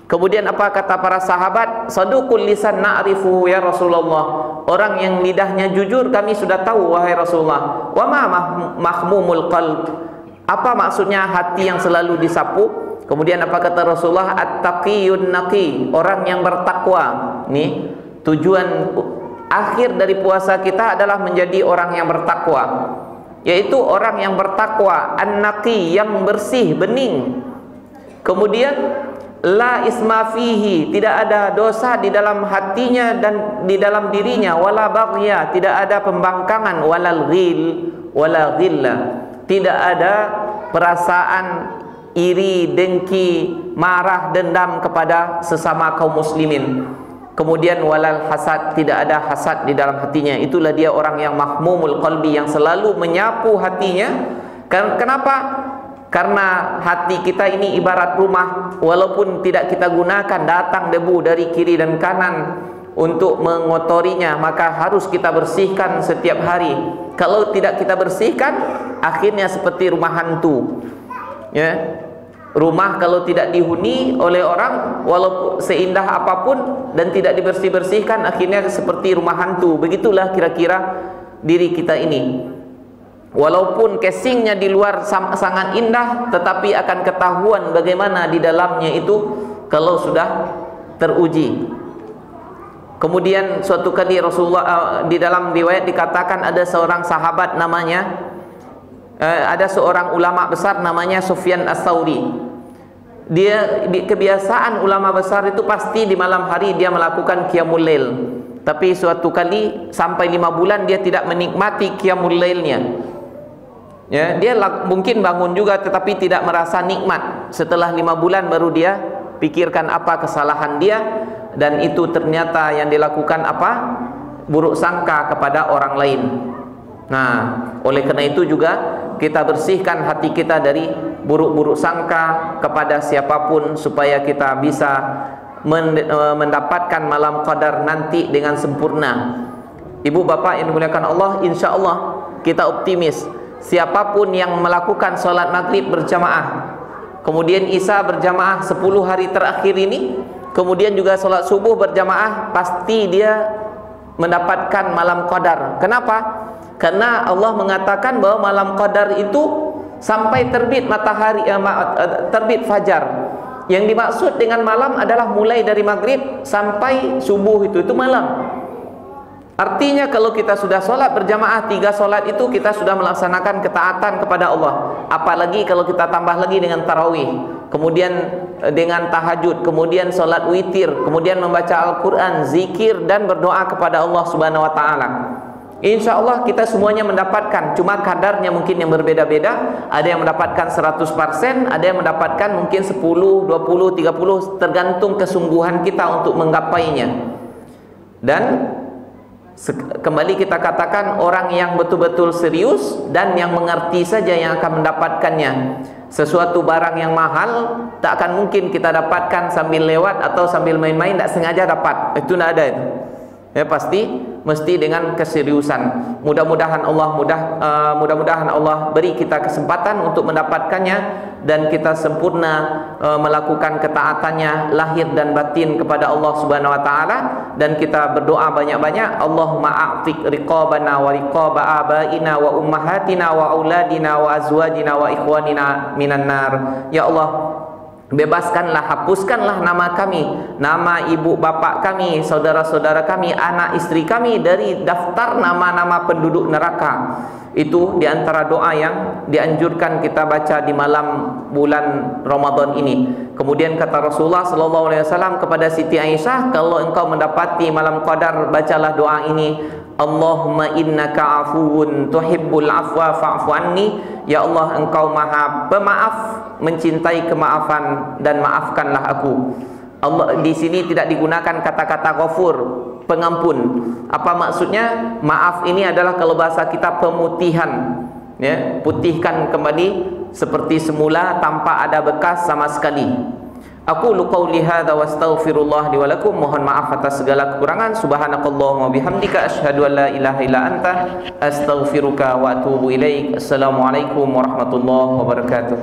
Kemudian apa kata para sahabat? Saduqul lisan na'rifu ya Rasulullah. Orang yang lidahnya jujur kami sudah tahu wahai Rasulullah. Wa ma mahmumul qalb. Apa maksudnya hati yang selalu disapu? Kemudian apa kata Rasulullah? At-taqiyun naqi, orang yang bertakwa. Nih, tujuan akhir dari puasa kita adalah menjadi orang yang bertakwa, yaitu orang yang bertakwa, an-naqi, yang bersih, bening. Kemudian la isma fihi, tidak ada dosa di dalam hatinya dan di dalam dirinya, wala baghya, tidak ada pembangkangan, walal ghil, wala ghilla, tidak ada perasaan iri, dengki, marah, dendam kepada sesama kaum muslimin. Kemudian walal hasad, tidak ada hasad di dalam hatinya. Itulah dia orang yang mahmumul qalbi, yang selalu menyapu hatinya. Kenapa? Karena hati kita ini ibarat rumah, walaupun tidak kita gunakan, datang debu dari kiri dan kanan untuk mengotorinya, maka harus kita bersihkan setiap hari. Kalau tidak kita bersihkan, akhirnya seperti rumah hantu, ya. Rumah kalau tidak dihuni oleh orang, walaupun seindah apapun dan tidak dibersih-bersihkan, akhirnya seperti rumah hantu. Begitulah kira-kira diri kita ini. Walaupun casingnya di luar sangat indah, tetapi akan ketahuan bagaimana di dalamnya itu kalau sudah teruji. Kemudian suatu kali Rasulullah, di dalam riwayat dikatakan ada seorang sahabat namanya, ada seorang ulama besar namanya Sufyan Ats-Tsauri. Dia, kebiasaan ulama besar itu pasti di malam hari dia melakukan qiyamul lail. Tapi suatu kali sampai 5 bulan dia tidak menikmati qiyamul lailnya. Ya, dia mungkin bangun juga tetapi tidak merasa nikmat. Setelah 5 bulan baru dia pikirkan apa kesalahan dia, dan itu ternyata yang dilakukan apa? Buruk sangka kepada orang lain. Nah, oleh karena itu juga kita bersihkan hati kita dari buruk-buruk sangka kepada siapapun, supaya kita bisa mendapatkan malam qadar nanti dengan sempurna. Ibu bapak yang dimuliakan Allah, insya Allah kita optimis. Siapapun yang melakukan sholat maghrib berjamaah, kemudian isya berjamaah 10 hari terakhir ini, kemudian juga sholat subuh berjamaah, pasti dia mendapatkan malam qadar. Kenapa? Karena Allah mengatakan bahwa malam qadar itu sampai terbit matahari, terbit fajar. Yang dimaksud dengan malam adalah mulai dari maghrib sampai subuh, itu malam. Artinya kalau kita sudah sholat berjamaah 3 sholat itu, kita sudah melaksanakan ketaatan kepada Allah. Apalagi kalau kita tambah lagi dengan tarawih, kemudian dengan tahajud, kemudian sholat witir, kemudian membaca Al-Quran, zikir, dan berdoa kepada Allah Subhanahu wa Ta'ala. Insya Allah kita semuanya mendapatkan, cuma kadarnya mungkin yang berbeda-beda. Ada yang mendapatkan 100%, ada yang mendapatkan mungkin 10, 20, 30, tergantung kesungguhan kita untuk menggapainya. Dan kembali kita katakan, orang yang betul-betul serius dan yang mengerti saja yang akan mendapatkannya. Sesuatu barang yang mahal tak akan mungkin kita dapatkan sambil lewat atau sambil main-main, tak sengaja dapat. Itu tidak ada itu. Ya, pasti mesti dengan keseriusan. Mudah-mudahan Allah beri kita kesempatan untuk mendapatkannya, dan kita sempurna melakukan ketaatannya lahir dan batin kepada Allah Subhanahu wa Ta'ala. Dan kita berdoa banyak-banyak, Allahumma a'tiq riqabana wa riqaba abaina wa ummahatina wa auladina wa azwajina wa ikhwanina minan nar. Ya Allah, bebaskanlah, hapuskanlah nama kami, nama ibu bapak kami, saudara-saudara kami, anak istri kami dari daftar nama-nama penduduk neraka. Itu diantara doa yang dianjurkan kita baca di malam bulan Ramadan ini. Kemudian kata Rasulullah SAW kepada Siti Aisyah, kalau engkau mendapati malam qadar, bacalah doa ini, Allahumma innaka afuun tuhibbul afwa fa'fu anni. Ya Allah, engkau maha pemaaf, mencintai kemaafan, dan maafkanlah aku. Allah di sini tidak digunakan kata-kata ghafur, pengampun. Apa maksudnya? Maaf ini adalah kalau bahasa kita pemutihan, ya, putihkan kembali seperti semula tanpa ada bekas sama sekali. Aku qauli hadza wa astaghfirullah li wa lakum. Mohon maaf atas segala kekurangan. Subhanakallahumma bihamdika asyhadu an la ilaha illa anta astaghfiruka wa atubu ilaik. Assalamualaikum warahmatullahi wabarakatuh.